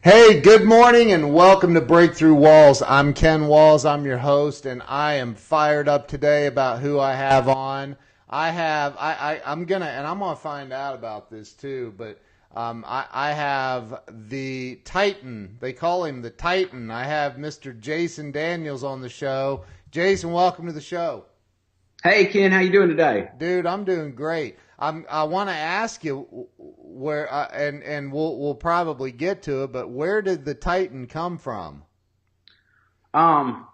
Hey, good morning and welcome to Breakthrough Walls. I'm Ken Walls. I'm your host, and I am fired up today about who I have on. I'm gonna find out about this too, but I have the Titan. They call him the Titan. I have Mr. Jason Daniels on the show. Jason, welcome to the show. Hey Ken, how you doing today? Dude, I'm doing great. I want to ask you where, and we'll probably get to it, but where did the Titan come from? Um,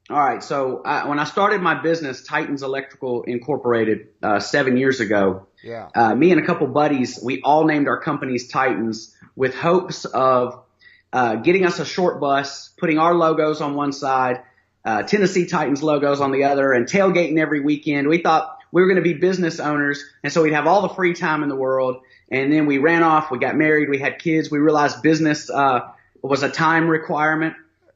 all right. When I started my business, Titans Electrical Incorporated, 7 years ago, Yeah. me and a couple buddies, we all named our companies Titans with hopes of getting us a short bus, putting our logos on one side, Tennessee Titans logos on the other, and tailgating every weekend. We thought we were going to be business owners, and so we'd have all the free time in the world. And then we ran off, we got married, we had kids. We realized business was a time requirement,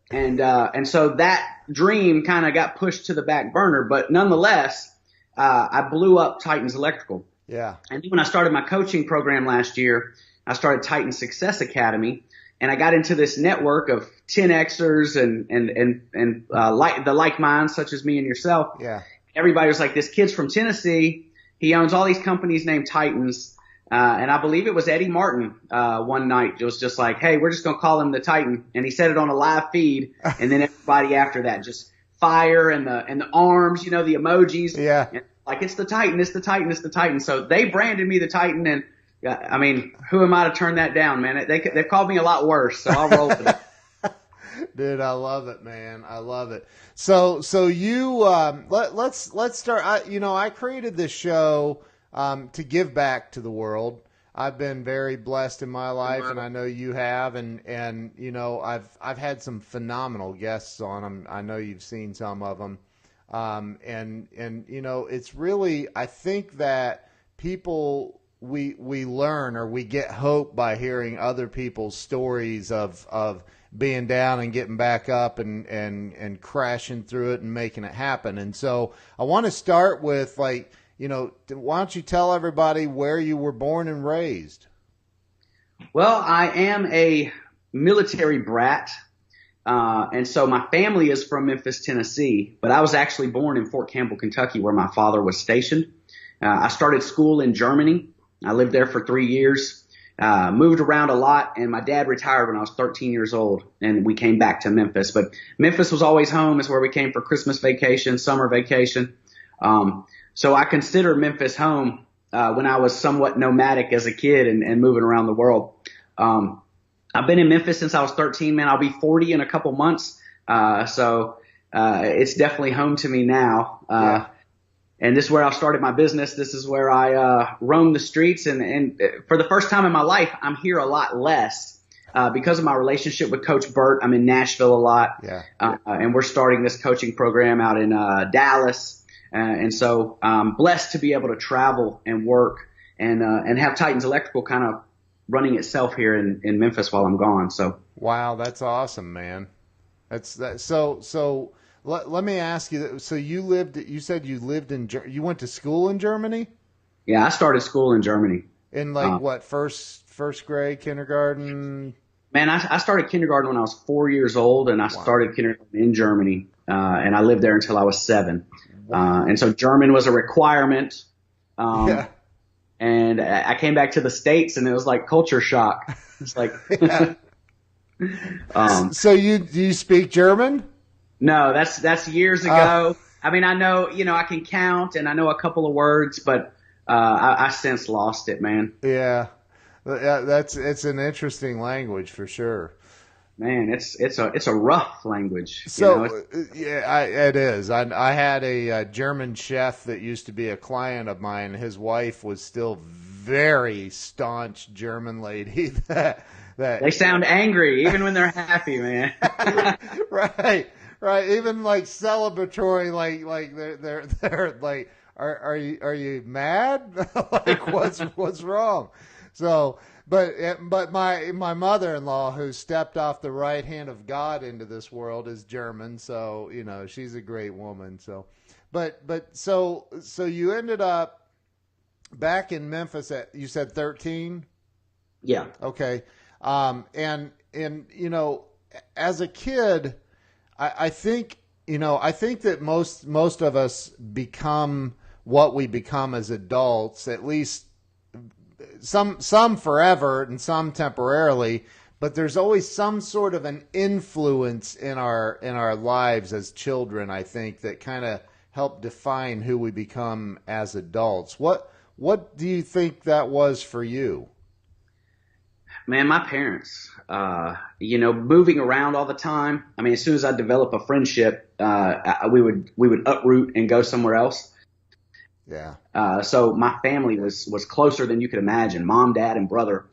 and so that dream kind of got pushed to the back burner. But nonetheless, I blew up Titans Electrical. Yeah. And then when I started my coaching program last year, I started Titan Success Academy, and I got into this network of 10Xers and like the like minds, such as me and yourself. Yeah. Everybody was like, this kid's from Tennessee. He owns all these companies named Titans. And I believe it was Eddie Martin, one night. It was just like, hey, we're just going to call him the Titan. And he said it on a live feed. And then everybody after that, just fire and the arms, the emojis. Yeah. And like, it's the Titan, it's the Titan, it's the Titan. So they branded me the Titan. And I mean, who am I to turn that down, man? They've called me a lot worse. So I'll roll with it. Dude, I love it, man. I love it. So you let's start. I created this show to give back to the world. I've been very blessed in my life, and I know you have. And I've had some phenomenal guests on them. I know you've seen some of them. It's really, I think that people, we learn, or we get hope by hearing other people's stories of being down and getting back up and crashing through it and making it happen. And so I want to start with, why don't you tell everybody where you were born and raised? Well, I am a military brat. And so my family is from Memphis, Tennessee, but I was actually born in Fort Campbell, Kentucky, where my father was stationed. I started school in Germany. I lived there for 3 years, moved around a lot, and my dad retired when I was 13 years old, and we came back to Memphis. But Memphis was always home. It's where we came for Christmas vacation, summer vacation. So I consider Memphis home when I was somewhat nomadic as a kid and moving around the world. I've been in Memphis since I was 13, man. I'll be 40 in a couple months. It's definitely home to me now. Yeah. And this is where I started my business. This is where I roam the streets. And for the first time in my life, I'm here a lot less because of my relationship with Coach Burt. I'm in Nashville a lot. Yeah. And we're starting this coaching program out in Dallas. And so I'm blessed to be able to travel and work and have Titans Electrical kind of running itself here in Memphis while I'm gone. So Wow, that's awesome, man. That's that. So let me ask you. So you said you lived you went to school in Germany? yeah, I started school in Germany. In what, first grade, kindergarten? Man, I started kindergarten when I was 4 years old, and I started kindergarten in Germany, and I lived there until I was 7. And so German was a requirement. Yeah. And I came back to the States, and it was like culture shock. It's like, Yeah. So do you speak German? no, that's years ago. I mean, I know, I can count and I know a couple of words, but I since lost it, man. Yeah. It's an interesting language for sure. Man, it's a rough language. So yeah, it is. I had a German chef that used to be a client of mine. His wife was still very staunch German lady. That They sound angry even when they're happy, man. right, right. Even like celebratory, like they're like, are you mad? Like what's wrong? So, but my mother-in-law, who stepped off the right hand of God into this world, is German. So she's a great woman. So, so you ended up back in Memphis at, you said 13. Yeah. Okay. And and as a kid, I think I think that most of us become what we become as adults, at least some forever and some temporarily, but there's always some sort of an influence in our lives as children, I think, that kind of help define who we become as adults. What do you think that was for you? Man, my parents, moving around all the time. I mean, as soon as I develop a friendship, we would uproot and go somewhere else. Yeah. So my family was closer than you could imagine. Mom, dad, and brother.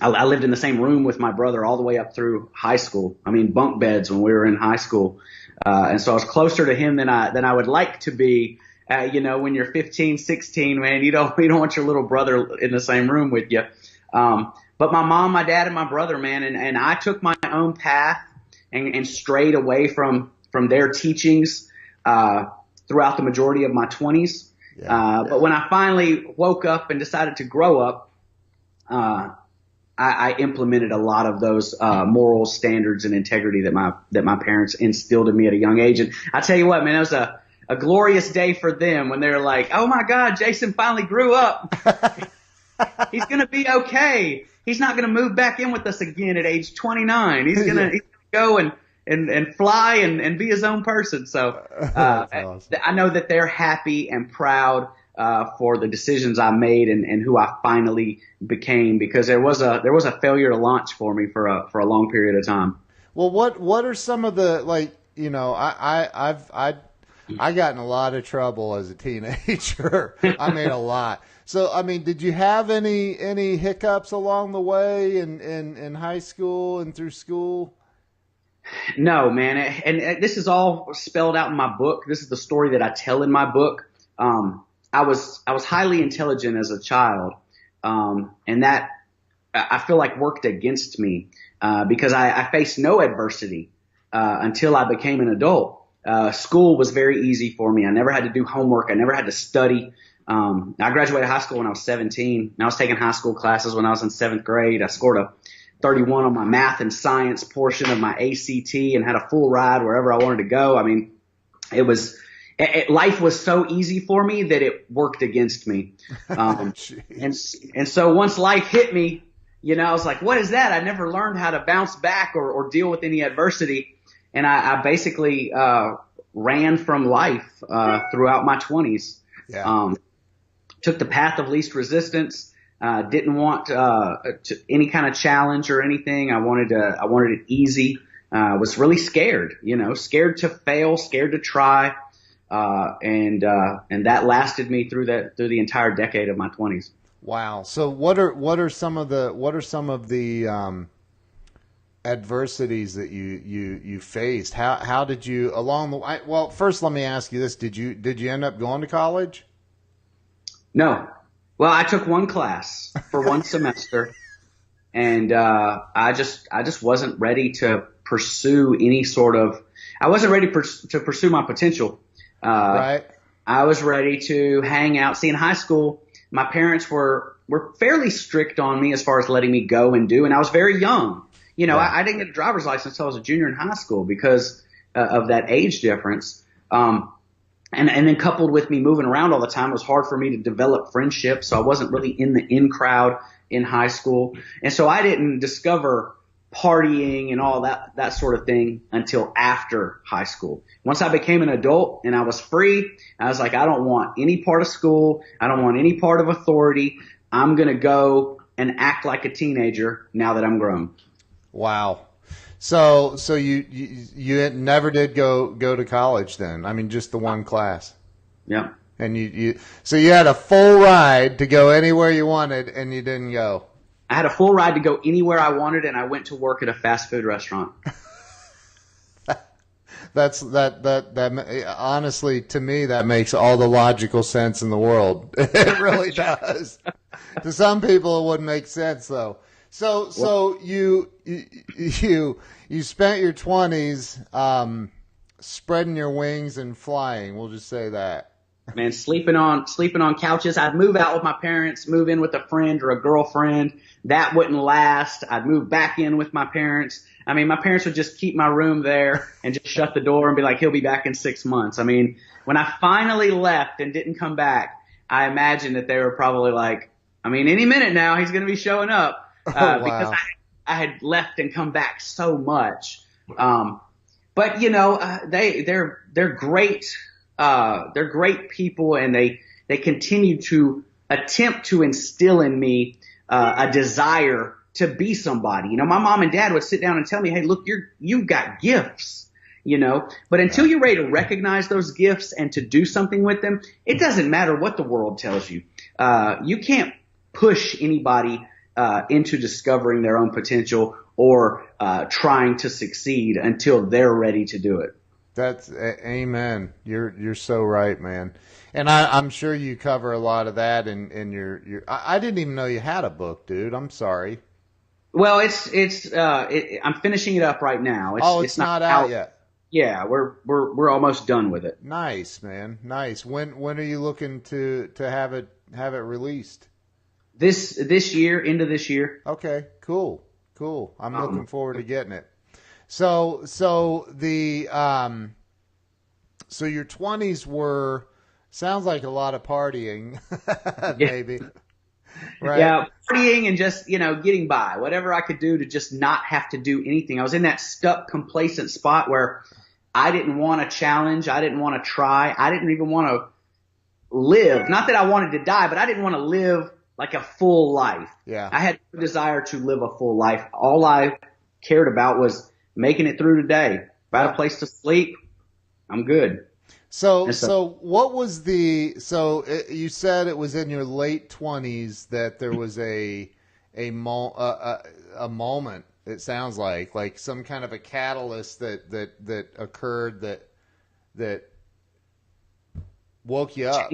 I lived in the same room with my brother all the way up through high school. I mean, bunk beds when we were in high school. And so I was closer to him than I would like to be. When you're 15, 16, man, you don't want your little brother in the same room with you. But my mom, my dad, and my brother, man, and I took my own path and strayed away from their teachings, throughout the majority of my 20s. Yeah. But when I finally woke up and decided to grow up, I implemented a lot of those moral standards and integrity that my parents instilled in me at a young age. And I tell you what, man, it was a glorious day for them when they're like, "Oh my God, Jason finally grew up. He's gonna be okay. He's not gonna move back in with us again at age 29. He's gonna go and fly and be his own person." So awesome. I know that they're happy and proud for the decisions I made and who I finally became, because there was a failure to launch for me for a long period of time. Well, what are some of the, I got in a lot of trouble as a teenager. I made a lot. So, I mean, did you have any hiccups along the way in high school and through school? No, man. And this is all spelled out in my book. This is the story that I tell in my book. I was highly intelligent as a child. And that I feel like worked against me, because I faced no adversity, until I became an adult. School was very easy for me. I never had to do homework. I never had to study. I graduated high school when I was 17, and I was taking high school classes when I was in 7th grade. I scored a 31 on my math and science portion of my ACT and had a full ride wherever I wanted to go. I mean, life was so easy for me that it worked against me. And so once life hit me, I was like, what is that? I never learned how to bounce back or deal with any adversity. And I basically ran from life throughout my 20s. Yeah. Took the path of least resistance. Didn't want any kind of challenge or anything. I wanted it easy. Was really scared, scared to fail, scared to try, and that lasted me through the entire decade of my 20s. Wow. So what are some of the adversities that you faced? How did you along the way? Well, first let me ask you this: Did you end up going to college? No. Well, I took one class for one semester, and I just wasn't ready to pursue any sort of. I wasn't ready to pursue my potential. Right. I was ready to hang out. See, in high school, my parents were fairly strict on me as far as letting me go and do, and I was very young. Yeah. I didn't get a driver's license until I was a junior in high school because of that age difference. And then coupled with me moving around all the time, it was hard for me to develop friendships. So I wasn't really in the in crowd in high school. And so I didn't discover partying and all that sort of thing until after high school. Once I became an adult and I was free, I was like, I don't want any part of school. I don't want any part of authority. I'm going to go and act like a teenager now that I'm grown. Wow. So you never did go to college then? I mean, just the one class. Yeah. And so you had a full ride to go anywhere you wanted, and you didn't go. I had a full ride to go anywhere I wanted, and I went to work at a fast food restaurant. That honestly, to me, that makes all the logical sense in the world. It really does. To some people, it wouldn't make sense though. So you spent your 20s spreading your wings and flying. We'll just say that. man, sleeping on couches. I'd move out with my parents, move in with a friend or a girlfriend. That wouldn't last. I'd move back in with my parents. I mean, my parents would just keep my room there and just shut the door and be like, he'll be back in 6 months. I mean, when I finally left and didn't come back, I imagine that they were probably like, I mean, any minute now he's going to be showing up, Wow. because I had left and come back so much. But you know, they're great. They're great people, and they continue to attempt to instill in me a desire to be somebody. You know, my mom and dad would sit down and tell me, "Hey, look, you've got gifts." You know, but until you're ready to recognize those gifts and to do something with them, it doesn't matter what the world tells you. You can't push anybody into discovering their own potential or trying to succeed until they're ready to do it. That's amen. You're so right, man. And I'm sure you cover a lot of that in your. I didn't even know you had a book, dude. I'm sorry. Well, I'm finishing it up right now. It's not out yet. Yeah, we're almost done with it. Nice, man. Nice. When are you looking to have it released? This year, into this year. Okay, cool. I'm looking forward to getting it. So your 20s sounds like a lot of partying, maybe. Right? Yeah, partying and just, you know, getting by. Whatever I could do to just not have to do anything. I was in that stuck, complacent spot where I didn't want to challenge. I didn't want to try. I didn't even want to live. Not that I wanted to die, but I didn't want to live like a full life. Yeah. I had no desire to live a full life. All I cared about was making it through the day. If I had a place to sleep, I'm good. So what was you said it was in your late 20s that there was a moment, it sounds like some kind of a catalyst that occurred that woke you up.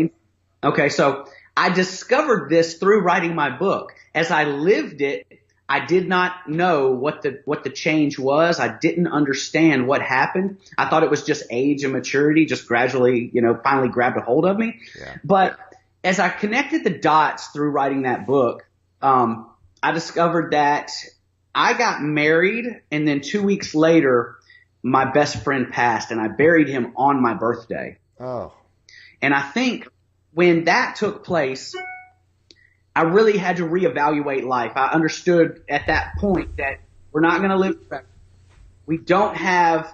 Okay, so I discovered this through writing my book. As I lived it, I did not know what the change was. I didn't understand what happened. I thought it was just age and maturity, just gradually, you know, finally grabbed a hold of me. Yeah. But as I connected the dots through writing that book, I discovered that I got married, and then 2 weeks later, my best friend passed, and I buried him on my birthday. Oh. And I think when that took place, I really had to reevaluate life. I understood at that point that we're not going to live forever. We don't have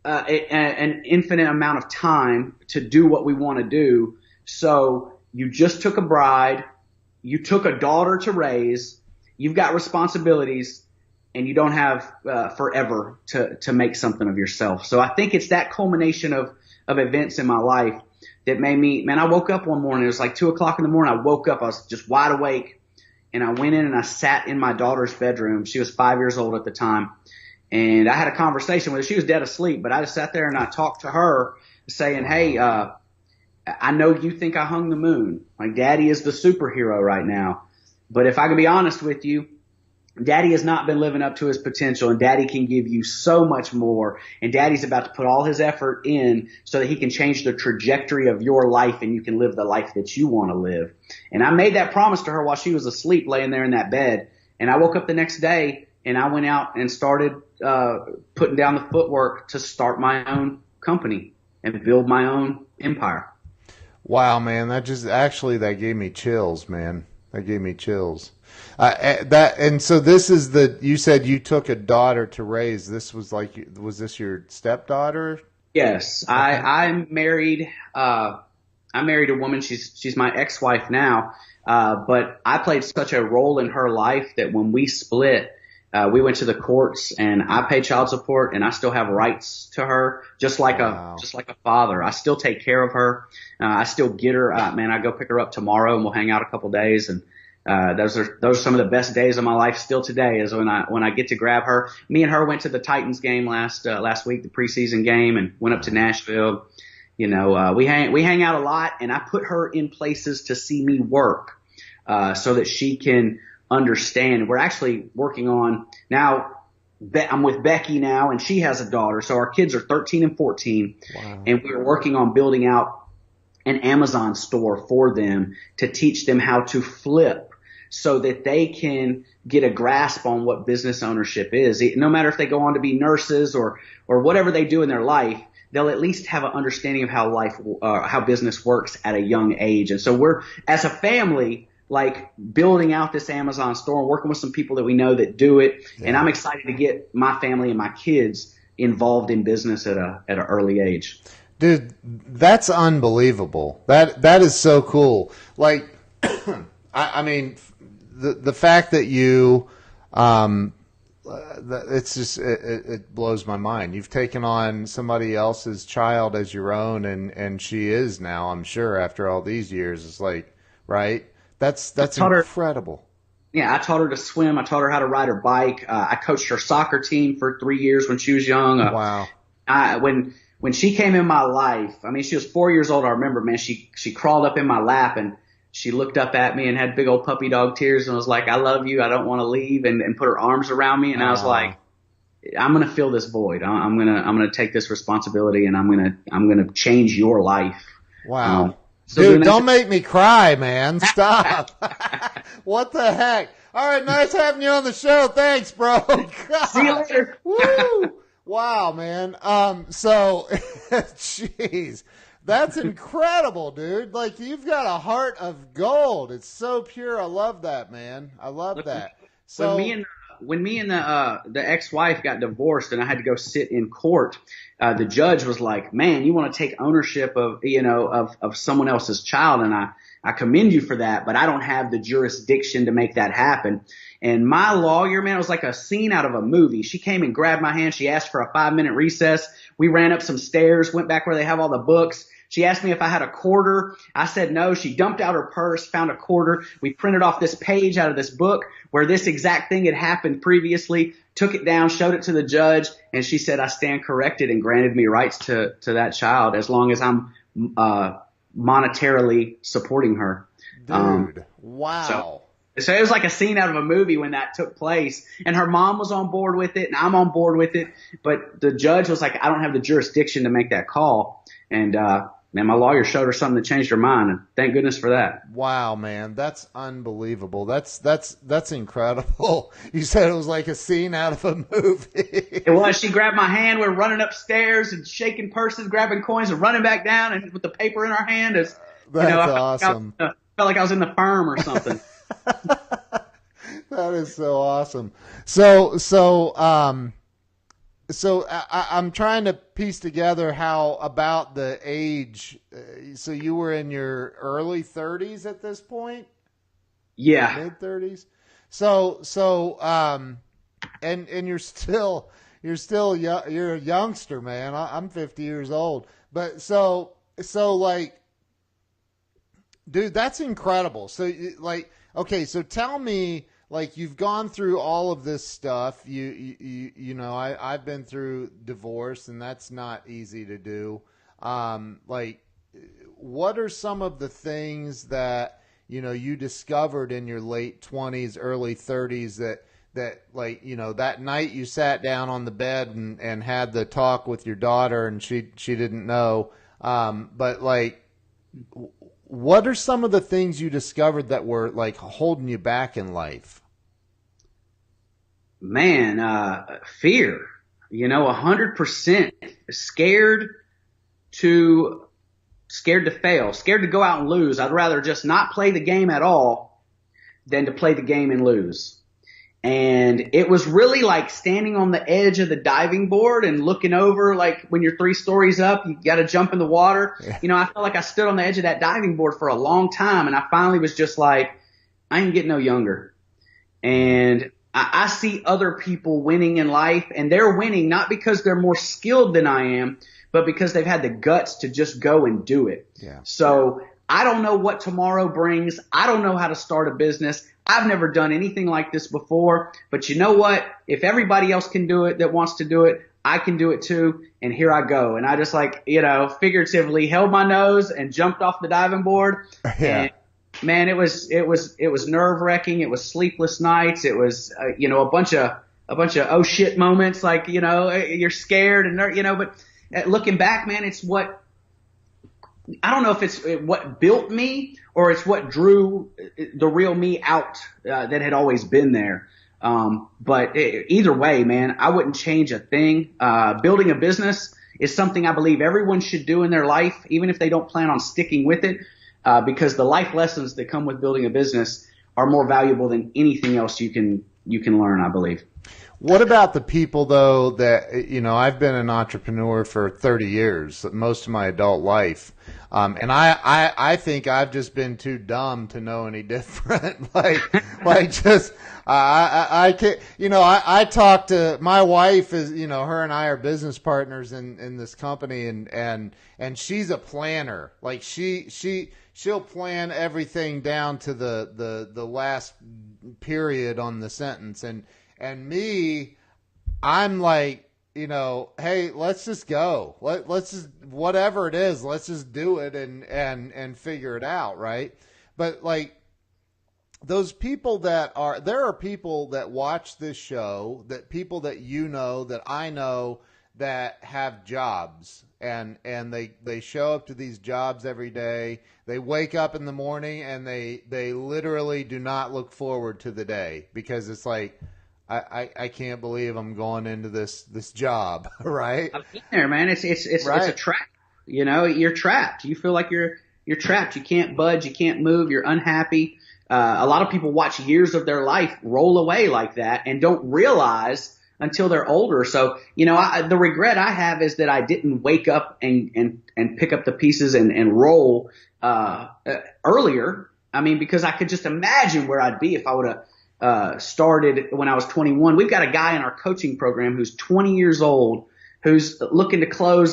an infinite amount of time to do what we want to do. So you just took a bride, you took a daughter to raise, you've got responsibilities, and you don't have forever to make something of yourself. So I think it's that culmination of events in my life that made me, man, I woke up one morning. It was like 2 o'clock in the morning. I woke up. I was just wide awake. And I went in and I sat in my daughter's bedroom. She was 5 years old at the time. And I had a conversation with her. She was dead asleep, but I just sat there and I talked to her saying, hey, I know you think I hung the moon. Like, Daddy is the superhero right now. But if I can be honest with you, Daddy has not been living up to his potential, and Daddy can give you so much more. And Daddy's about to put all his effort in so that he can change the trajectory of your life and you can live the life that you want to live. And I made that promise to her while she was asleep, laying there in that bed. And I woke up the next day and I went out and started putting down the footwork to start my own company and build my own empire. Wow, man, that gave me chills, man. That gave me chills. And so this is you said you took a daughter to raise. Was this your stepdaughter? Yes. Okay. I married a woman. She's my ex-wife now. But I played such a role in her life that when we split, we went to the courts and I paid child support and I still have rights to her, just like a father. I still take care of her. I still get her. Man, I go pick her up tomorrow and we'll hang out a couple days. And those are some of the best days of my life still today is when I get to grab her. Me and her went to the Titans game last week, the preseason game, and went up to Nashville. You know, we hang out a lot, and I put her in places to see me work, so that she can understand. We're actually working on now. I'm with Becky now, and she has a daughter. So our kids are 13 and 14, wow. And we're working on building out an Amazon store for them to teach them how to flip so that they can get a grasp on what business ownership is. No matter if they go on to be nurses or whatever they do in their life, they'll at least have an understanding of how business works at a young age. And so we're, as a family, like building out this Amazon store and working with some people that we know that do it. Yeah. And I'm excited to get my family and my kids involved in business at an early age. Dude, that's unbelievable. That is so cool. Like, I mean, the fact that you, it's just, it blows my mind. You've taken on somebody else's child as your own, and she is now, I'm sure, after all these years, it's like, right? That's incredible. I taught her to swim. I taught her how to ride her bike. I coached her soccer team for 3 years when she was young. Wow. When she came in my life, I mean, she was 4 years old. I remember, man, she crawled up in my lap and she looked up at me and had big old puppy dog tears and was like, I love you. I don't want to leave, and put her arms around me. And I was like, I'm going to fill this void. I'm going to take this responsibility, and I'm going to change your life. Wow. Dude, don't make me cry, man. Stop. What the heck? All right, nice having you on the show. Thanks, bro. God. See you later. Woo. Wow, man. So, jeez, that's incredible, dude. Like, you've got a heart of gold. It's so pure. I love that, man. I love that. So when me and the ex-wife got divorced and I had to go sit in court, the judge was like, man, you want to take ownership of someone else's child. And I commend you for that, but I don't have the jurisdiction to make that happen. And my lawyer, man, it was like a scene out of a movie. She came and grabbed my hand. She asked for a 5-minute recess. We ran up some stairs, went back where they have all the books. She asked me if I had a quarter. I said no. She dumped out her purse, found a quarter. We printed off this page out of this book where this exact thing had happened previously, took it down, showed it to the judge, and she said, I stand corrected, and granted me rights to that child as long as I'm monetarily supporting her. Dude, wow. So it was like a scene out of a movie when that took place, and her mom was on board with it and I'm on board with it. But the judge was like, I don't have the jurisdiction to make that call. And, man, my lawyer showed her something that changed her mind, and thank goodness for that. Wow, man. That's unbelievable. That's incredible. You said it was like a scene out of a movie. It was. She grabbed my hand. We were running upstairs and shaking purses, grabbing coins and running back down, and with the paper in our hand. That's awesome. I felt like I was in the firm or something. That is so awesome. So I'm trying to piece together how about the age. So you were in your early 30s at this point? Yeah. Mid 30s. So and you're still you're a youngster, man. I'm 50 years old. But so like, dude, that's incredible. So like, okay, so tell me, like, you've gone through all of this stuff. You know, I've been through divorce, and that's not easy to do. Like, what are some of the things that, you know, you discovered in your late 20s, early 30s that like, you know, that night you sat down on the bed and had the talk with your daughter and she didn't know. But like, what are some of the things you discovered that were like holding you back in life? Man, fear, 100% scared to fail, scared to go out and lose. I'd rather just not play the game at all than to play the game and lose. And it was really like standing on the edge of the diving board and looking over, like when you're 3 stories up, you got to jump in the water. Yeah. I felt like I stood on the edge of that diving board for a long time. And I finally was just like, I ain't getting no younger. And I see other people winning in life, and they're winning not because they're more skilled than I am, but because they've had the guts to just go and do it. Yeah. So I don't know what tomorrow brings. I don't know how to start a business. I've never done anything like this before, but you know what? If everybody else can do it that wants to do it, I can do it too. And here I go. And I just figuratively held my nose and jumped off the diving board. Yeah. And man, it was nerve wracking. It was sleepless nights. It was, a bunch of oh shit moments. Like, you're scared and but looking back, man, it's what I don't know if it's what built me or it's what drew the real me out that had always been there. But either way, man, I wouldn't change a thing. Building a business is something I believe everyone should do in their life, even if they don't plan on sticking with it, because the life lessons that come with building a business are more valuable than anything else you can learn, I believe. What about the people, though, that, I've been an entrepreneur for 30 years, most of my adult life. And I think I've just been too dumb to know any different. I can't, I talk to my wife is, her and I are business partners in this company, and she's a planner. Like she'll plan everything down to the last period on the sentence. And me, I'm like, hey, let's just go. Let's just, whatever it is, let's just do it and figure it out, right? But like those people there are people that watch this show, that people that that I know that have jobs and they show up to these jobs every day. They wake up in the morning and they literally do not look forward to the day because it's like, I can't believe I'm going into this job, right? I've been there, man. It's right. It's a trap. You're trapped. You feel like you're trapped. You can't budge. You can't move. You're unhappy. A lot of people watch years of their life roll away like that and don't realize until they're older. So, the regret I have is that I didn't wake up and pick up the pieces and roll earlier. I mean, because I could just imagine where I'd be if I would have started when I was 21. We've got a guy in our coaching program who's 20 years old, who's looking to close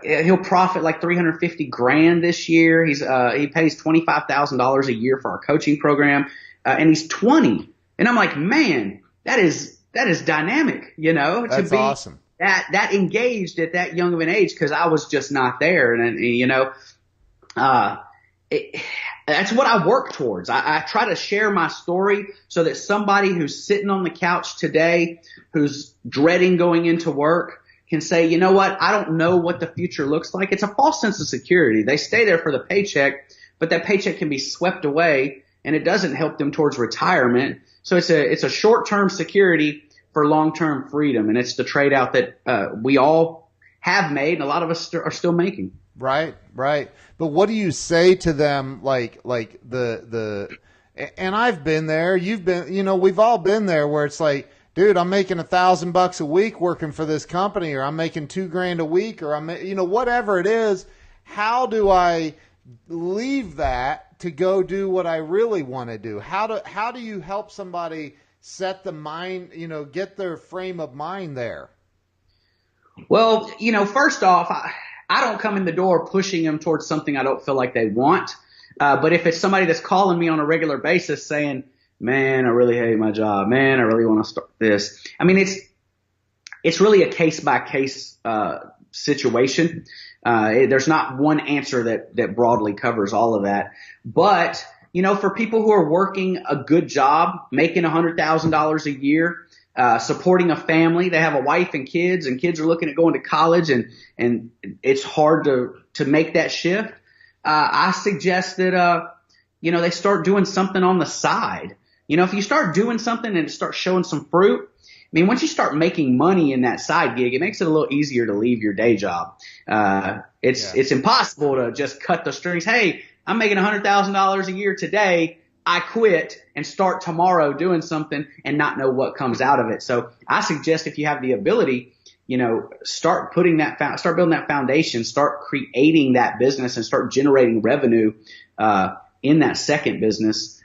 he'll profit like 350 grand this year. He pays $25,000 a year for our coaching program. And he's 20. And I'm like, man, that is dynamic, That's to be awesome. that engaged at that young of an age. Cause I was just not there. And that's what I work towards. I try to share my story so that somebody who's sitting on the couch today, who's dreading going into work, can say, you know what? I don't know what the future looks like. It's a false sense of security. They stay there for the paycheck, but that paycheck can be swept away and it doesn't help them towards retirement. So it's a short-term security for long-term freedom. And it's the trade out that we all have made and a lot of us are still making. Right. But what do you say to them? Like and I've been there, you've been, we've all been there where it's like, dude, I'm making $1,000 a week working for this company, or I'm making $2,000 a week, or I'm, whatever it is. How do I leave that to go do what I really want to do? How do you help somebody set the mind, get their frame of mind there? Well, first off, I don't come in the door pushing them towards something I don't feel like they want. But if it's somebody that's calling me on a regular basis saying, man, I really hate my job. Man, I really want to start this. I mean, it's really a case by case situation. There's not one answer that broadly covers all of that. But, for people who are working a good job, making $100,000 a year, supporting a family, they have a wife and kids are looking at going to college and it's hard to make that shift. I suggest that, they start doing something on the side. If you start doing something and it starts showing some fruit, I mean, once you start making money in that side gig, it makes it a little easier to leave your day job. It's impossible to just cut the strings. Hey, I'm making $100,000 a year today. I quit and start tomorrow doing something and not know what comes out of it. So I suggest if you have the ability, start building that foundation, start creating that business and start generating revenue, in that second business,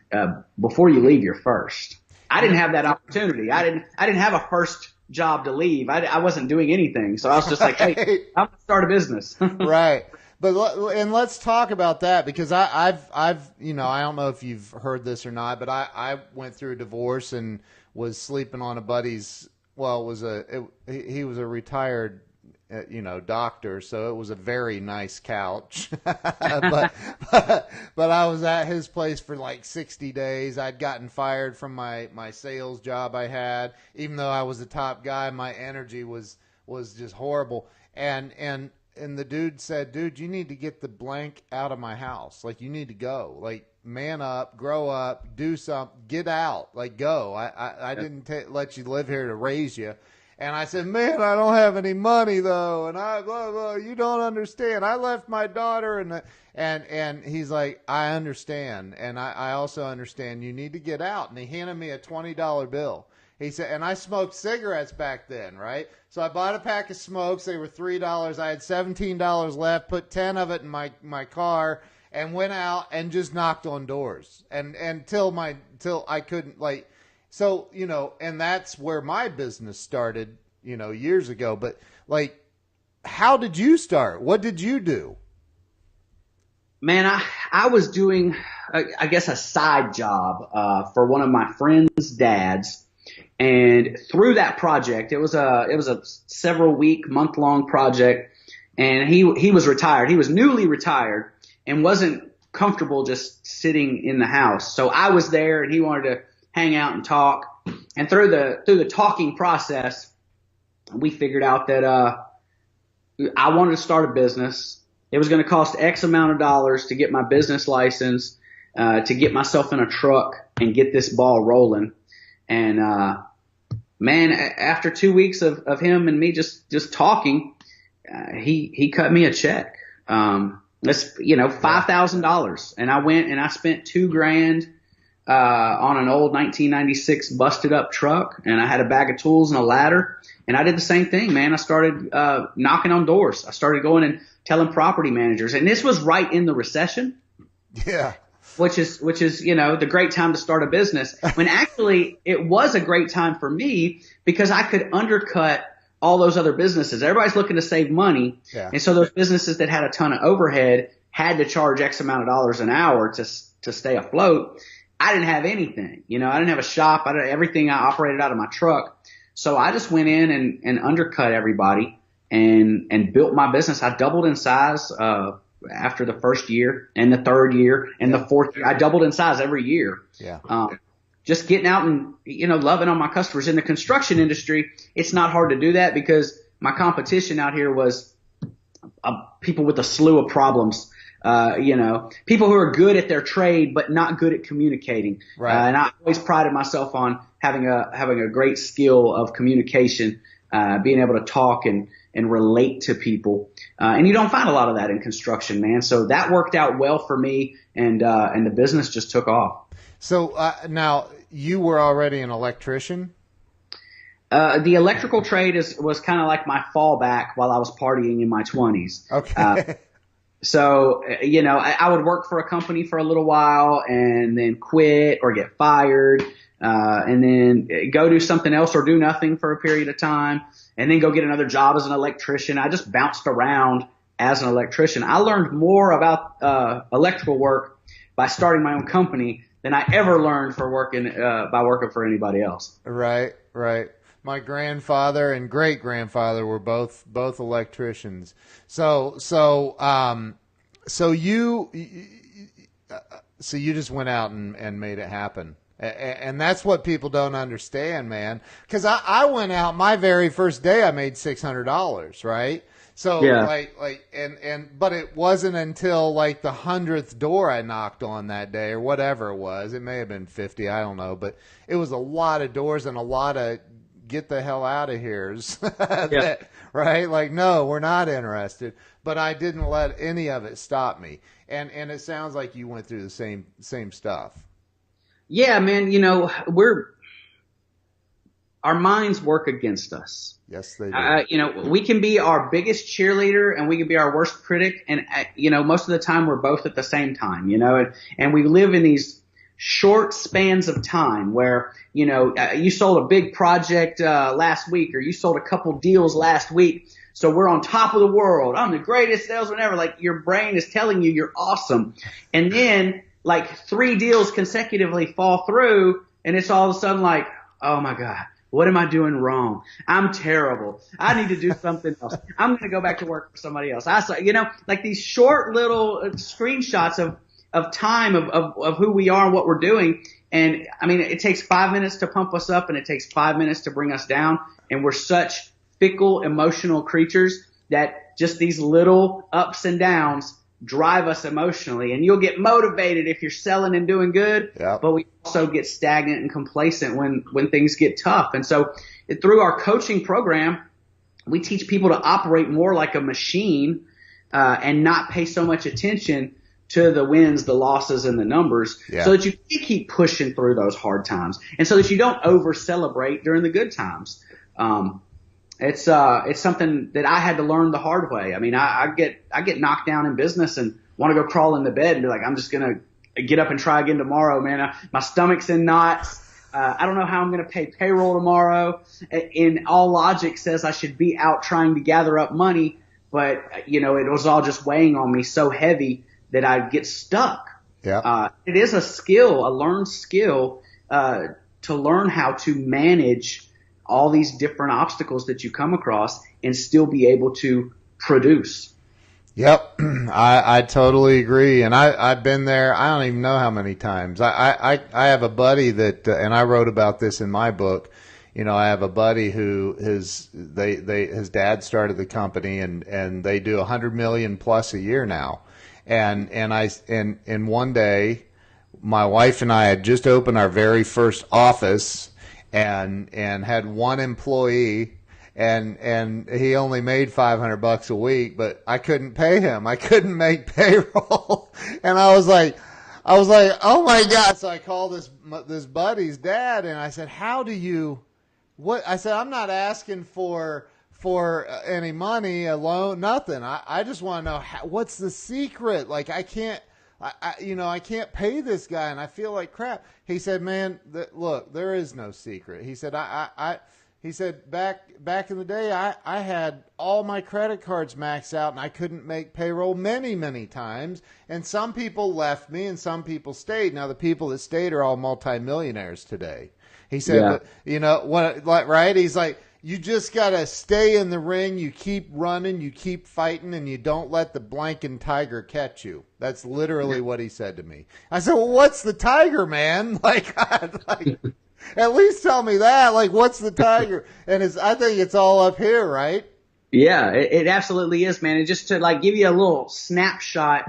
before you leave your first. I didn't have that opportunity. I didn't have a first job to leave. I wasn't doing anything. So I was just like, hey, I'm going to start a business. Right. And let's talk about that because I've I don't know if you've heard this or not, but I went through a divorce and was sleeping on a buddy's. Well, he was a retired, doctor, so it was a very nice couch. but I was at his place for like 60 days. I'd gotten fired from my sales job I had, even though I was the top guy. My energy was just horrible, and and the dude said, dude, you need to get the blank out of my house. Like, you need to go. Like, man up, grow up, do something, get out. Like, go. I didn't let you live here to raise you. And I said, man, I don't have any money though, and I blah blah. You don't understand. I left my daughter, and he's like, I understand, and I also understand. You need to get out. And he handed me a $20 bill. He said, and I smoked cigarettes back then, right? So I bought a pack of smokes. They were $3. I had $17 left. Put 10 of it in my car, and went out and just knocked on doors, and till I couldn't, like. So, and that's where my business started, years ago. But, like, how did you start? What did you do? Man, I was doing, I guess, a side job for one of my friend's dads. And through that project, it was a several week, month-long project. And he was retired. He was newly retired and wasn't comfortable just sitting in the house. So I was there, and he wanted to hang out and talk. And through the talking process, we figured out that I wanted to start a business. It was going to cost X amount of dollars to get my business license, to get myself in a truck and get this ball rolling. And man, after 2 weeks of him and me just talking, he cut me a check. That's $5,000, and I went and I spent $2,000 on an old 1996 busted up truck, and I had a bag of tools and a ladder, and I did the same thing, man. I started knocking on doors. I started going and telling property managers, and this was right in the recession. Yeah. Which is the great time to start a business, when actually it was a great time for me because I could undercut all those other businesses. Everybody's looking to save money. Yeah. And so those businesses that had a ton of overhead had to charge X amount of dollars an hour to stay afloat. I didn't have anything, I didn't have a shop. Everything I operated out of my truck. So I just went in and undercut everybody and built my business. I doubled in size, after the first year and the third year and the fourth year. I doubled in size every year. Yeah. Just getting out and, loving on my customers. In the construction industry, it's not hard to do that because my competition out here was people with a slew of problems. People who are good at their trade but not good at communicating. Right. And I always prided myself on having a great skill of communication, being able to talk and relate to people. And you don't find a lot of that in construction, man. So that worked out well for me, and the business just took off. So now you were already an electrician? The electrical trade was kind of like my fallback while I was partying in my 20s. Okay. So, I would work for a company for a little while and then quit or get fired, and then go do something else or do nothing for a period of time, and then go get another job as an electrician. I just bounced around as an electrician. I learned more about electrical work by starting my own company than I ever learned by working for anybody else. Right. My grandfather and great grandfather were both electricians. So you just went out and made it happen. And that's what people don't understand, man. Because I went out my very first day, I made $600, right? So yeah. But it wasn't until like the 100th door I knocked on that day or whatever it was. It may have been 50, I don't know, but it was a lot of doors and a lot of get the hell out of here, yeah. Right? Like, no, we're not interested. But I didn't let any of it stop me. And it sounds like you went through the same stuff. Yeah, man. Our minds work against us. Yes, they do. We can be our biggest cheerleader and we can be our worst critic. And, most of the time we're both at the same time, and we live in these short spans of time where, you sold a big project last week, or you sold a couple deals last week. So we're on top of the world. I'm the greatest salesman ever. Like, your brain is telling you you're awesome. And then like 3 deals consecutively fall through, and it's all of a sudden like, oh my God, what am I doing wrong? I'm terrible. I need to do something else. I'm going to go back to work for somebody else. I saw, like these short little screenshots of time of who we are and what we're doing. And I mean, it takes 5 minutes to pump us up and it takes 5 minutes to bring us down. And we're such fickle, emotional creatures that just these little ups and downs drive us emotionally. And you'll get motivated if you're selling and doing good, Yep. but we also get stagnant and complacent when things get tough. And so through our coaching program, we teach people to operate more like a machine, and not pay so much attention to the wins, the losses, and the numbers, so that you can keep pushing through those hard times, and so that you don't over celebrate during the good times. It's something that I had to learn the hard way. I mean, I get knocked down in business and want to go crawl in the bed and be like, I'm just gonna get up and try again tomorrow, man. My stomach's in knots. I don't know how I'm going to pay payroll tomorrow. In all logic says I should be out trying to gather up money, but it was all just weighing on me so heavy that I'd get stuck. Yeah. It is a skill, a learned skill, to learn how to manage all these different obstacles that you come across and still be able to produce. Yep, I totally agree, and I've been there. I don't even know how many times. I have a buddy that, and I wrote about this in my book. I have a buddy who his dad started the company, and they do 100 million plus a year now, and one day, my wife and I had just opened our very first office, and had one employee. And he only made $500 a week, but I couldn't pay him. I couldn't make payroll. And I was like, oh my God. So I called this buddy's dad and I said, I said, I'm not asking for any money, a loan, nothing. I just want to know what's the secret? Like I can't pay this guy and I feel like crap. He said, man, look, there is no secret. He said, He said, back in the day, I had all my credit cards maxed out and I couldn't make payroll many, many times. And some people left me and some people stayed. Now, the people that stayed are all multimillionaires today. He said, right? He's like, you just got to stay in the ring. You keep running, you keep fighting, and you don't let the blanking tiger catch you. That's literally what he said to me. I said, well, what's the tiger, man? At least tell me that. Like, what's the tiger? And I think it's all up here, right? Yeah, it absolutely is, man. And just to give you a little snapshot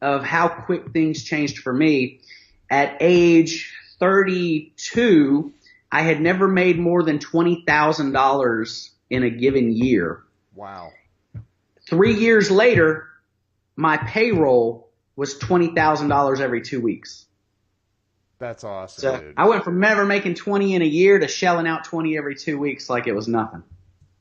of how quick things changed for me, at age 32, I had never made more than $20,000 in a given year. Wow. 3 years later, my payroll was $20,000 every 2 weeks. That's awesome, so dude. I went from never making 20 in a year to shelling out 20 every 2 weeks like it was nothing.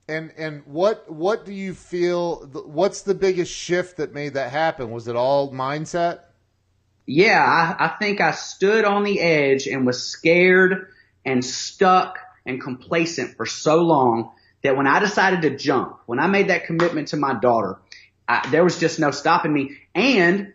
And what do you feel? What's the biggest shift that made that happen? Was it all mindset? Yeah, I think I stood on the edge and was scared and stuck and complacent for so long that when I decided to jump, when I made that commitment to my daughter, there was just no stopping me. And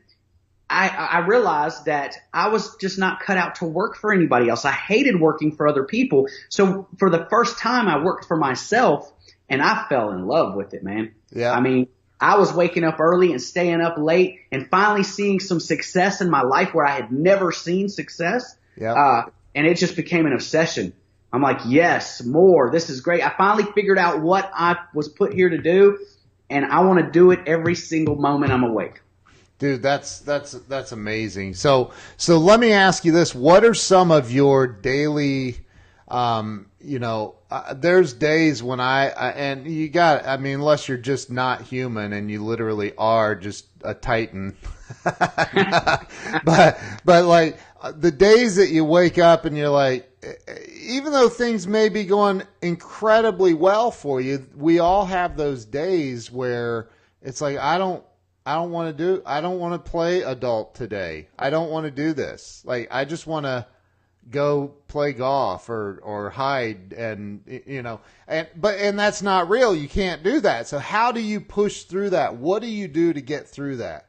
I realized that I was just not cut out to work for anybody else. I hated working for other people. So for the first time, I worked for myself, and I fell in love with it, man. Yeah. I mean, I was waking up early and staying up late and finally seeing some success in my life where I had never seen success. Yeah. And it just became an obsession. I'm like, yes, more. This is great. I finally figured out what I was put here to do, and I want to do it every single moment I'm awake. Dude, that's amazing. So let me ask you this: what are some of your daily, there's days when unless you're just not human and you literally are just a titan, but like the days that you wake up and you're like, even though things may be going incredibly well for you, we all have those days where it's like, I don't want to play adult today. I don't want to do this. Like, I just want to go play golf or hide and that's not real. You can't do that. So how do you push through that? What do you do to get through that?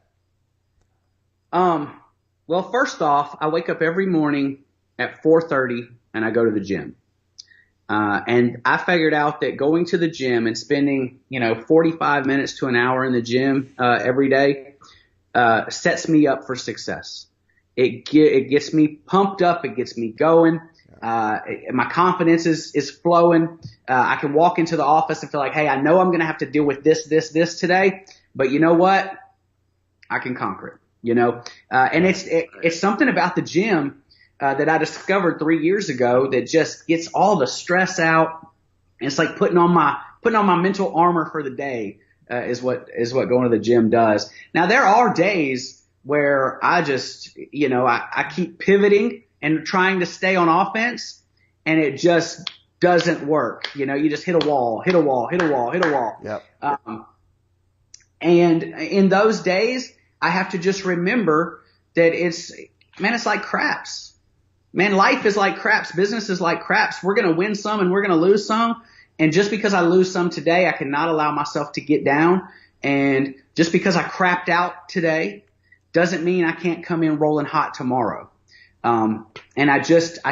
Well, first off, I wake up every morning at 4:30 and I go to the gym. And I figured out that going to the gym and spending, 45 minutes to an hour in the gym every day sets me up for success. It gets me pumped up. It gets me going. My confidence is flowing. I can walk into the office and feel like, hey, I know I'm going to have to deal with this today, but you know what? I can conquer it, and it's something about the gym, that I discovered 3 years ago that just gets all the stress out. And it's like putting on my mental armor for the day, is what going to the gym does. Now there are days where I just, I keep pivoting and trying to stay on offense, and it just doesn't work. You just hit a wall. Yep. And in those days, I have to just remember that it's like craps. Man, life is like craps. Business is like craps. We're going to win some and we're going to lose some. And just because I lose some today, I cannot allow myself to get down. And just because I crapped out today doesn't mean I can't come in rolling hot tomorrow. And I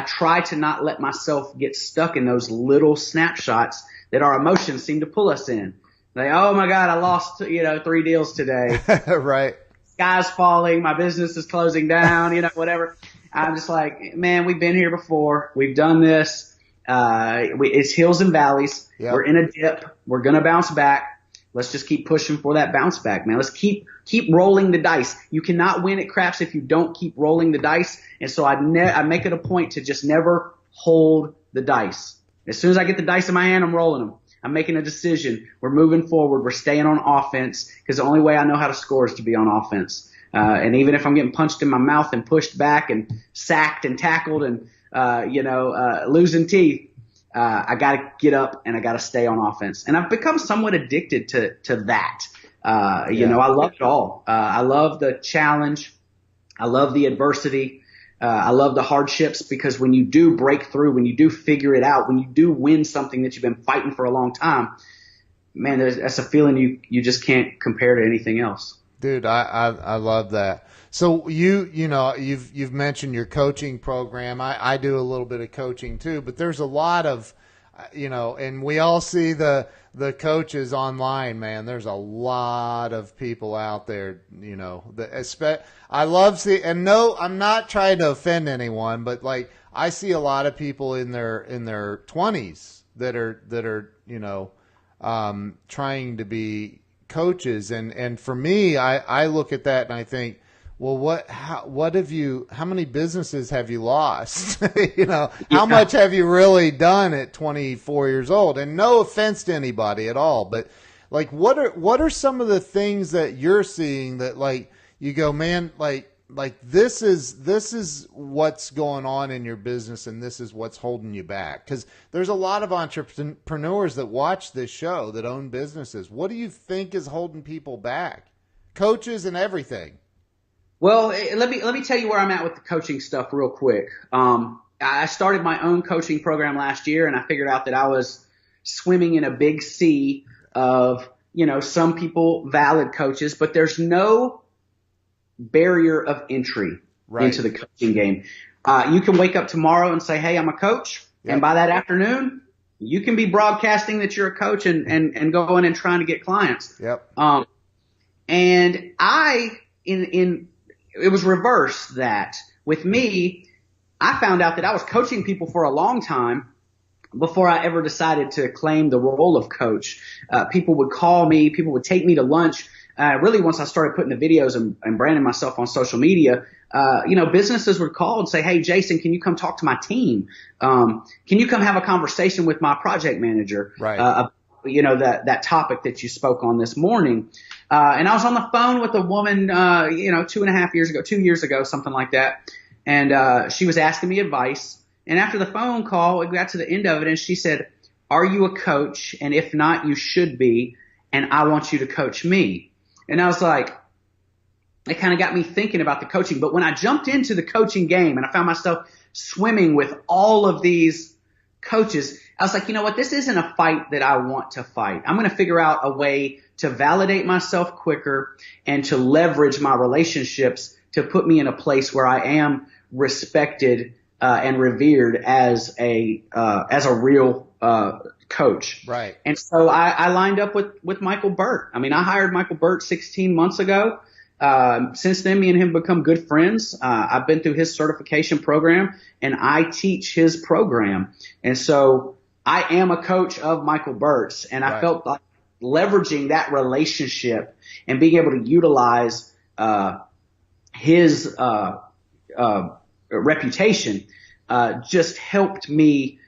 try to not let myself get stuck in those little snapshots that our emotions seem to pull us in. Like, oh my God, I lost, 3 deals today. Right. Sky's falling. My business is closing down, whatever. I'm just like, man, we've been here before. We've done this. It's hills and valleys. Yep. We're in a dip. We're going to bounce back. Let's just keep pushing for that bounce back, man. Let's keep rolling the dice. You cannot win at craps if you don't keep rolling the dice. And so I make it a point to just never hold the dice. As soon as I get the dice in my hand, I'm rolling them. I'm making a decision. We're moving forward. We're staying on offense, because the only way I know how to score is to be on offense. And even if I'm getting punched in my mouth and pushed back and sacked and tackled and, losing teeth, I got to get up and I got to stay on offense. And I've become somewhat addicted to that. I love it all. I love the challenge. I love the adversity. I love the hardships, because when you do break through, when you do figure it out, when you do win something that you've been fighting for a long time, man, that's a feeling you just can't compare to anything else. Dude, I love that. So you've mentioned your coaching program. I do a little bit of coaching too, but there's a lot of, and we all see the coaches online, man. There's a lot of people out there, I love and no, I'm not trying to offend anyone, but like I see a lot of people in their 20s that are trying to be coaches, and for me, I look at that and I think, well, how many businesses have you lost? How much have you really done at 24 years old? And no offense to anybody at all, but like, what are some of the things that you're seeing that like you go, man, like this is what's going on in your business, and this is what's holding you back? Because there's a lot of entrepreneurs that watch this show that own businesses. What do you think is holding people back? Coaches and everything. Well, let me tell you where I'm at with the coaching stuff real quick. I started my own coaching program last year, and I figured out that I was swimming in a big sea of, some people valid coaches, but there's no barrier of entry into the coaching game. You can wake up tomorrow and say, hey, I'm a coach. Yep. And by that afternoon, you can be broadcasting that you're a coach and going and trying to get clients. Yep. And it was reversed that with me. I found out that I was coaching people for a long time before I ever decided to claim the role of coach. People would call me, people would take me to lunch. Really, once I started putting the videos and branding myself on social media, businesses would call and say, hey, Jason, can you come talk to my team? Can you come have a conversation with my project manager? Right. That topic that you spoke on this morning. And I was on the phone with a woman, 2 years ago, something like that. And she was asking me advice. And after the phone call, we got to the end of it, and she said, are you a coach? And if not, you should be. And I want you to coach me. And I was like, it kind of got me thinking about the coaching. But when I jumped into the coaching game and I found myself swimming with all of these coaches, I was like, you know what? This isn't a fight that I want to fight. I'm going to figure out a way to validate myself quicker and to leverage my relationships to put me in a place where I am respected and revered as a real coach. Right. And so I lined up with Michael Burt. I mean, I hired Michael Burt 16 months ago. Since then, me and him become good friends. I've been through his certification program, and I teach his program. And so I am a coach of Michael Burt's, and I felt like leveraging that relationship and being able to utilize his reputation just helped me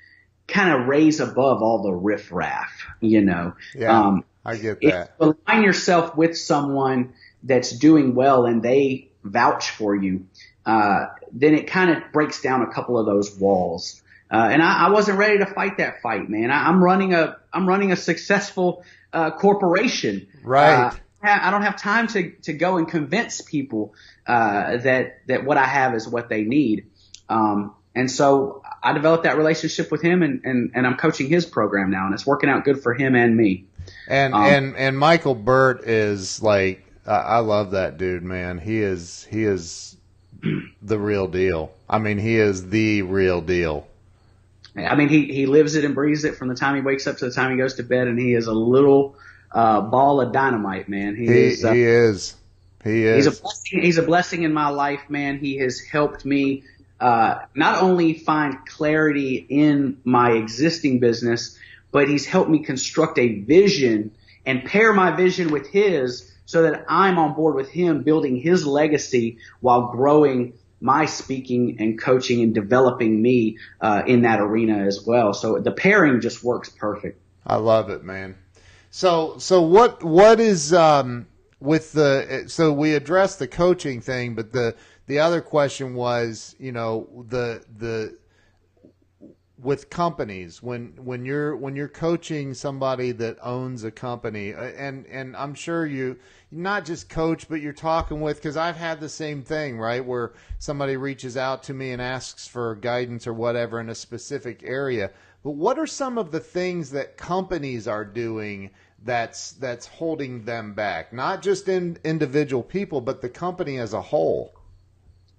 kind of raise above all the riffraff, you know. Yeah, I get that. If you align yourself with someone that's doing well and they vouch for you, then it kind of breaks down a couple of those walls. And I wasn't ready to fight that fight, man. I'm running a successful corporation. Right. I don't have time to go and convince people that what I have is what they need. And so I developed that relationship with him, and I'm coaching his program now, and it's working out good for him and me. And Michael Burt is like, I love that dude, man. He is the real deal. I mean, he is the real deal. I mean, he lives it and breathes it from the time he wakes up to the time he goes to bed, and he is a little ball of dynamite, man. He is. He's a blessing in my life, man. He has helped me not only find clarity in my existing business, but he's helped me construct a vision and pair my vision with his so that I'm on board with him building his legacy while growing my speaking and coaching and developing me in that arena as well. So the pairing just works perfect. I love it, man. So what is with the, so we addressed the coaching thing, but the other question was, you know, the with companies, when you're coaching somebody that owns a company, and I'm sure you not just coach, but you're talking with, because I've had the same thing, right, where somebody reaches out to me and asks for guidance or whatever in a specific area. But what are some of the things that companies are doing that's holding them back? Not just in individual people, but the company as a whole.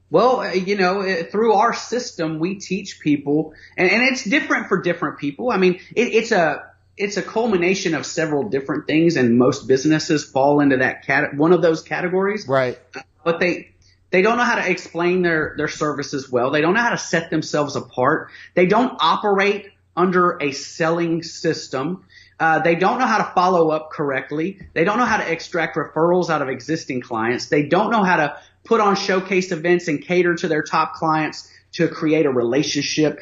Well, you know, through our system, we teach people, and it's different for different people. I mean, it's a culmination of several different things, and most businesses fall into that one of those categories. Right. But they don't know how to explain their services well. They don't know how to set themselves apart. They don't operate under a selling system. They don't know how to follow up correctly. They don't know how to extract referrals out of existing clients. They don't know how to put on showcase events and cater to their top clients to create a relationship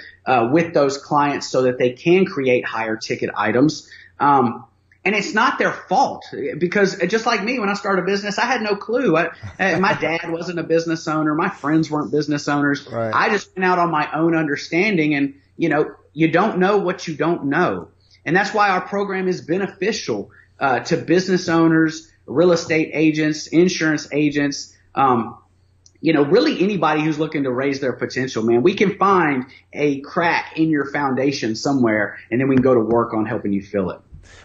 with those clients so that they can create higher ticket items. And it's not their fault, because just like me, when I started a business, I had no clue. My dad wasn't a business owner. My friends weren't business owners. Right. I just went out on my own understanding, and, you know, you don't know what you don't know. And that's why our program is beneficial to business owners, real estate agents, insurance agents, you know, really anybody who's looking to raise their potential, man. We can find a crack in your foundation somewhere, and then we can go to work on helping you fill it.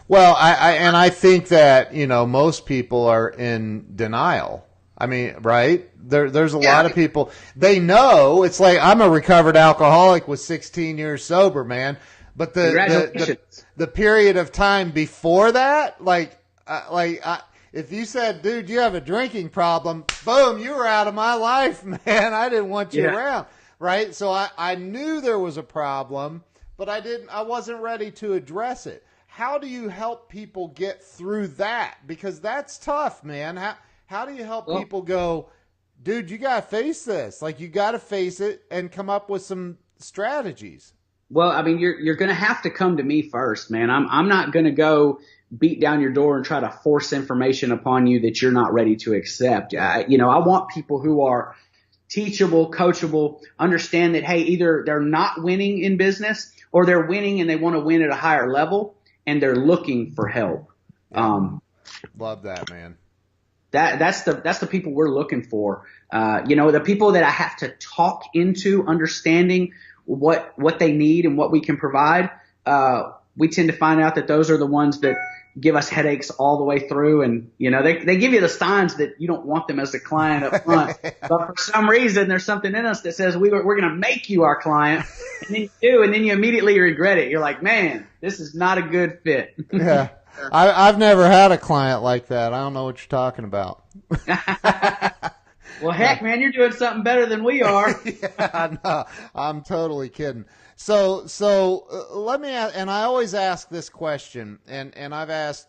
Well, I think that, you know, most people are in denial. I mean, right? There's a lot of people, they know, it's like, I'm a recovered alcoholic with 16 years sober, man. But the period of time before that, if you said, dude, you have a drinking problem, boom, you were out of my life, man. I didn't want you around, right? So I knew there was a problem, but I wasn't ready to address it. How do you help people get through that? Because that's tough, man. How do you help people go, dude, you got to face this. Like, you got to face it and come up with some strategies. Well, I mean, you're going to have to come to me first, man. I'm not going to go beat down your door and try to force information upon you that you're not ready to accept. I want people who are teachable, coachable, understand that, hey, either they're not winning in business or they're winning and they want to win at a higher level and they're looking for help. Love that, man. That's the people we're looking for. The people that I have to talk into understanding what they need and what we can provide. We tend to find out that those are the ones that give us headaches all the way through. And, you know, they give you the signs that you don't want them as a client up front. But for some reason, there's something in us that says we're going to make you our client. And then you do, and then you immediately regret it. You're like, man, this is not a good fit. Yeah. I've never had a client like that. I don't know what you're talking about. Well, heck, man, you're doing something better than we are. Yeah, no, I'm totally kidding. Let me ask, and I always ask this question, and I've asked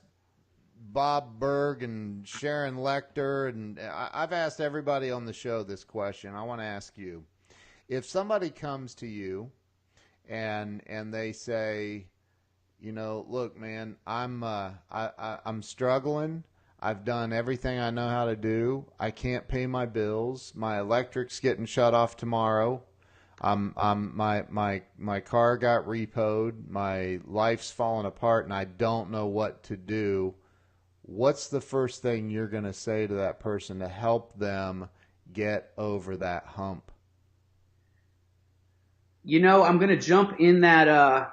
Bob Berg and Sharon Lecter, and I've asked everybody on the show this question. I want to ask you, if somebody comes to you and they say, look, man, I'm struggling. I've done everything I know how to do. I can't pay my bills. My electric's getting shut off tomorrow. My car got repoed. My life's falling apart, and I don't know what to do. What's the first thing you're going to say to that person to help them get over that hump? I'm going to jump in that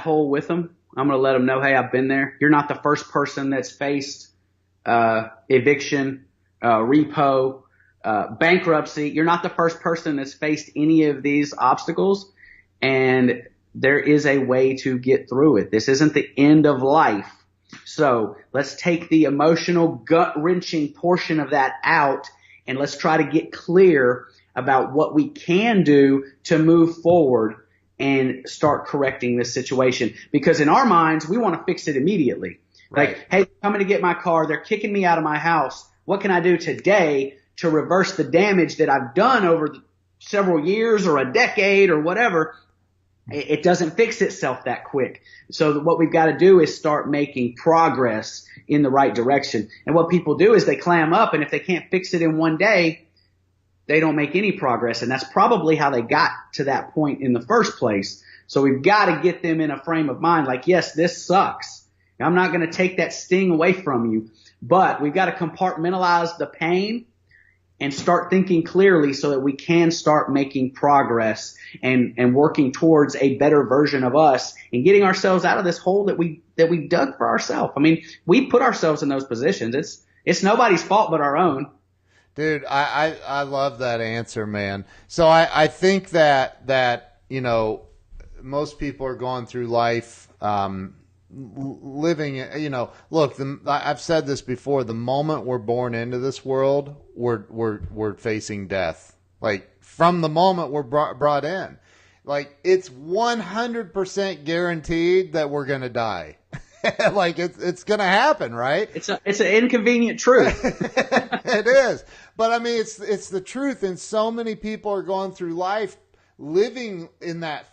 hole with them. I'm going to let them know, hey, I've been there. You're not the first person that's faced eviction, repo, bankruptcy. You're not the first person that's faced any of these obstacles, and there is a way to get through it. This isn't the end of life. So let's take the emotional, gut-wrenching portion of that out, and let's try to get clear about what we can do to move forward and start correcting this situation. Because in our minds, we want to fix it immediately. Right. Like, hey, coming to get my car. They're kicking me out of my house. What can I do today to reverse the damage that I've done over several years or a decade or whatever? It doesn't fix itself that quick. So what we've got to do is start making progress in the right direction. And what people do is they clam up, and if they can't fix it in one day, they don't make any progress. And that's probably how they got to that point in the first place. So we've got to get them in a frame of mind like, yes, this sucks. I'm not going to take that sting away from you, but we've got to compartmentalize the pain and start thinking clearly so that we can start making progress and working towards a better version of us and getting ourselves out of this hole that we dug for ourselves. I mean, we put ourselves in those positions. It's nobody's fault but our own. Dude, I love that answer, man. So I think that most people are going through life living, look, I've said this before, the moment we're born into this world, we're facing death. Like, from the moment we're brought in. Like, it's 100% guaranteed that we're going to die. Like, it's going to happen, right? It's an inconvenient truth. It is. But I mean, it's the truth. And so many people are going through life living in that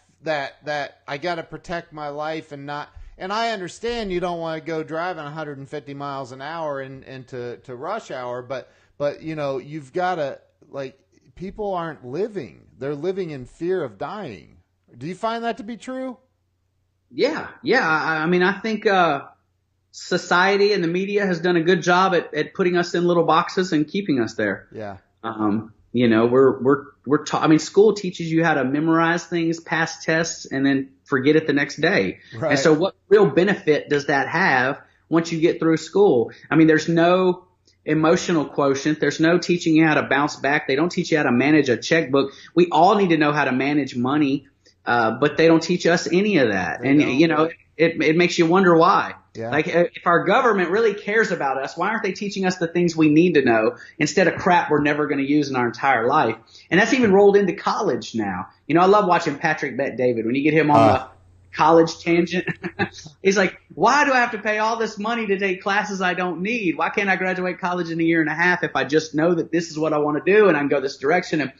I got to protect my life and not. And I understand you don't want to go driving 150 miles an hour into rush hour, but you've got to, like, people aren't living. They're living in fear of dying. Do you find that to be true? Yeah. I memean, I think society and the media has done a good job at putting us in little boxes and keeping us there. Yeah. We're taught. I mean, school teaches you how to memorize things, pass tests, and then forget it the next day. Right. And so, what real benefit does that have once you get through school? I mean, there's no emotional quotient. There's no teaching you how to bounce back. They don't teach you how to manage a checkbook. We all need to know how to manage money, but they don't teach us any of that. It makes you wonder why. Yeah. Like, if our government really cares about us, why aren't they teaching us the things we need to know instead of crap we're never going to use in our entire life? And that's even rolled into college now. I love watching Patrick Bet-David when you get him on the college tangent. He's like, why do I have to pay all this money to take classes I don't need? Why can't I graduate college in a year and a half if I just know that this is what I want to do and I can go this direction? And,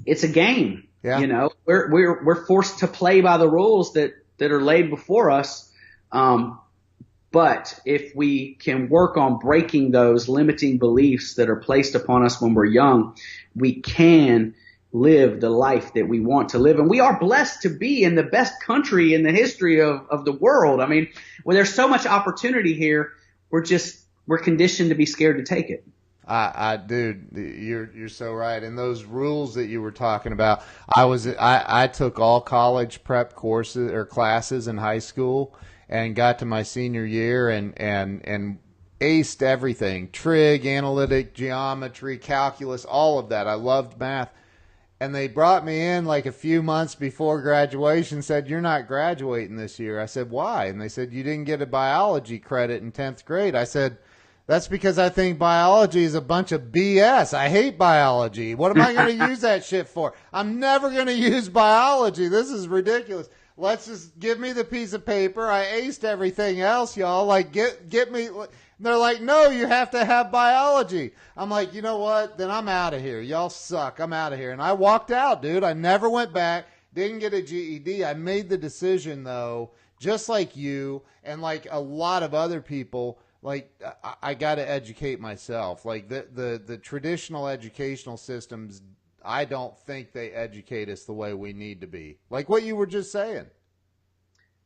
it's a game. Yeah. We're forced to play by the rules that are laid before us. But if we can work on breaking those limiting beliefs that are placed upon us when we're young, we can live the life that we want to live. And we are blessed to be in the best country in the history of the world. I mean, when there's so much opportunity here, we're conditioned to be scared to take it. Dude, you're so right. And those rules that you were talking about, I took all college prep courses or classes in high school and got to my senior year and aced everything: trig, analytic, geometry, calculus, all of that. I loved math. And they brought me in like a few months before graduation, said, "You're not graduating this year." I said, "Why?" And they said, "You didn't get a biology credit in 10th grade." I said, "That's because I think biology is a bunch of BS. I hate biology. What am I going to use that shit for? I'm never going to use biology. This is ridiculous. Let's just give me the piece of paper. I aced everything else, y'all. Like, get me." They're like, "No, you have to have biology." I'm like, "You know what? Then I'm out of here. Y'all suck. I'm out of here." And I walked out, dude. I never went back. Didn't get a GED. I made the decision, though, just like you and like a lot of other people, like I got to educate myself. Like the traditional educational systems, I don't think they educate us the way we need to be. Like what you were just saying.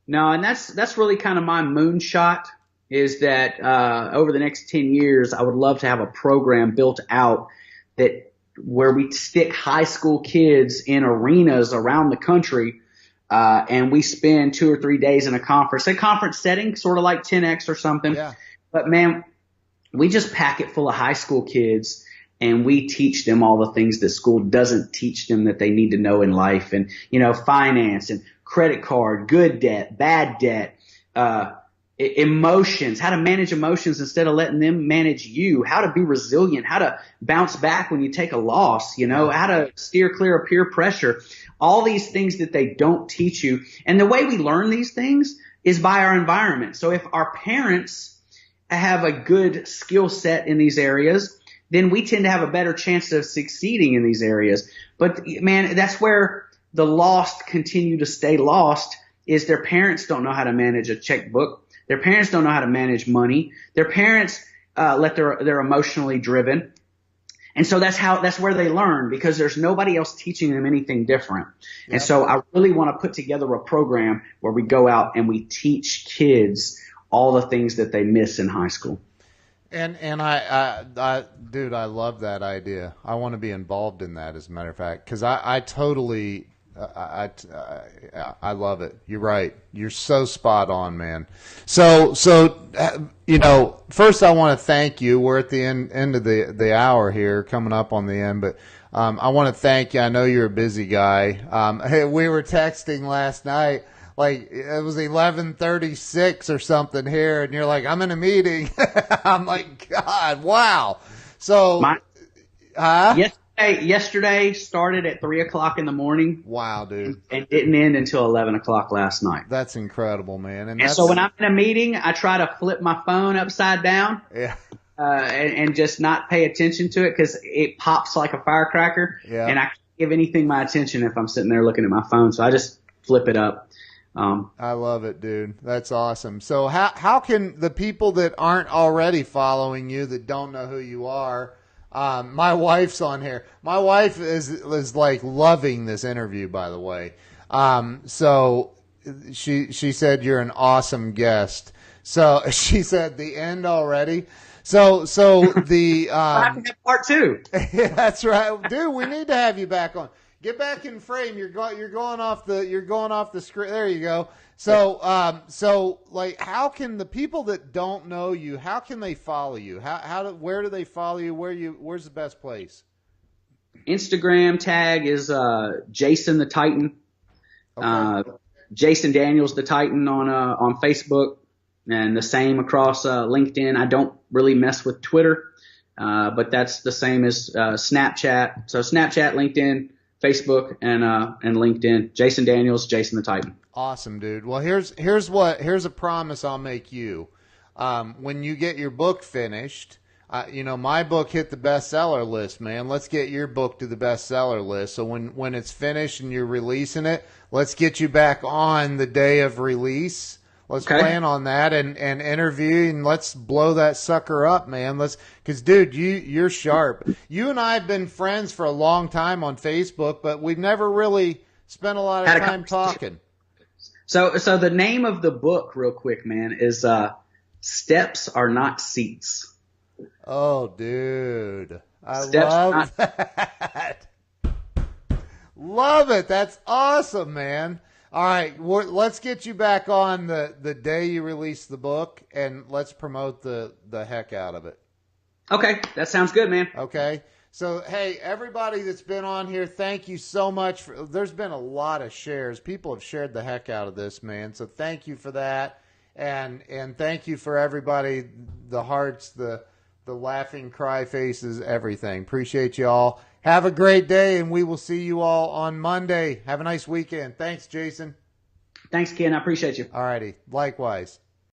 No, and that's really kind of my moonshot is that over the next 10 years, I would love to have a program built out that where we stick high school kids in arenas around the country, and we spend 2 or 3 days in a conference setting, sort of like 10X or something. Yeah. But man, we just pack it full of high school kids and we teach them all the things that school doesn't teach them that they need to know in life. And, finance and credit card, good debt, bad debt, emotions, how to manage emotions instead of letting them manage you, how to be resilient, how to bounce back when you take a loss, how to steer clear of peer pressure, all these things that they don't teach you. And the way we learn these things is by our environment. So if our parents have a good skill set in these areas, then we tend to have a better chance of succeeding in these areas. But man, that's where the lost continue to stay lost is their parents don't know how to manage a checkbook. Their parents don't know how to manage money. Their parents they're emotionally driven. And so that's where they learn because there's nobody else teaching them anything different. Yep. And so I really want to put together a program where we go out and we teach kids all the things that they miss in high school. And dude, I love that idea. I want to be involved in that, as a matter of fact, because I totally, I love it. You're right. You're so spot on, man. So first I want to thank you. We're at the end of the hour here, coming up on the end, but I want to thank you. I know you're a busy guy. Hey, we were texting last night. Like it was 11:36 or something here, and you're like, "I'm in a meeting." I'm like, "God, wow!" So, yesterday started at 3:00 in the morning. Wow, dude! And didn't end until 11:00 last night. That's incredible, man. And so when I'm in a meeting, I try to flip my phone upside down. Yeah. And just not pay attention to it because it pops like a firecracker. Yeah. And I can't give anything my attention if I'm sitting there looking at my phone. So I just flip it up. I love it, dude. That's awesome. So how can the people that aren't already following you, that don't know who you are, my wife's on here. My wife is like loving this interview, by the way. So she said you're an awesome guest. So she said the end already. So the I have to have part 2. That's right, dude. We need to have you back on. Get back in frame. You're going off the screen. There you go. So like, how can the people that don't know you, how can they follow you? Where do they follow you? Where's the best place? Instagram tag is Jason the Titan. Okay. Jason Daniels the Titan on Facebook, and the same across LinkedIn. I don't really mess with Twitter, but that's the same as Snapchat. So Snapchat, LinkedIn, Facebook, and LinkedIn. Jason Daniels, Jason the Titan. Awesome, dude. Well, here's a promise I'll make you. When you get your book finished, my book hit the bestseller list, man. Let's get your book to the bestseller list. So when it's finished and you're releasing it, let's get you back on the day of release. Let's plan on that and interview, and let's blow that sucker up, man. Cause dude, you're sharp. You and I have been friends for a long time on Facebook, but we've never really spent a lot of time talking. So the name of the book, real quick, man, is Steps Are Not Seats. Oh, dude. I love that. Love it. That's awesome, man. All right, let's get you back on the day you release the book, and let's promote the heck out of it. Okay, that sounds good, man. Okay. So, hey, everybody that's been on here, thank you so much. There's been a lot of shares. People have shared the heck out of this, man. So thank you for that. And thank you for everybody, the hearts, the laughing cry faces, everything. Appreciate you all. Have a great day, and we will see you all on Monday. Have a nice weekend. Thanks, Jason. Thanks, Ken. I appreciate you. All righty. Likewise.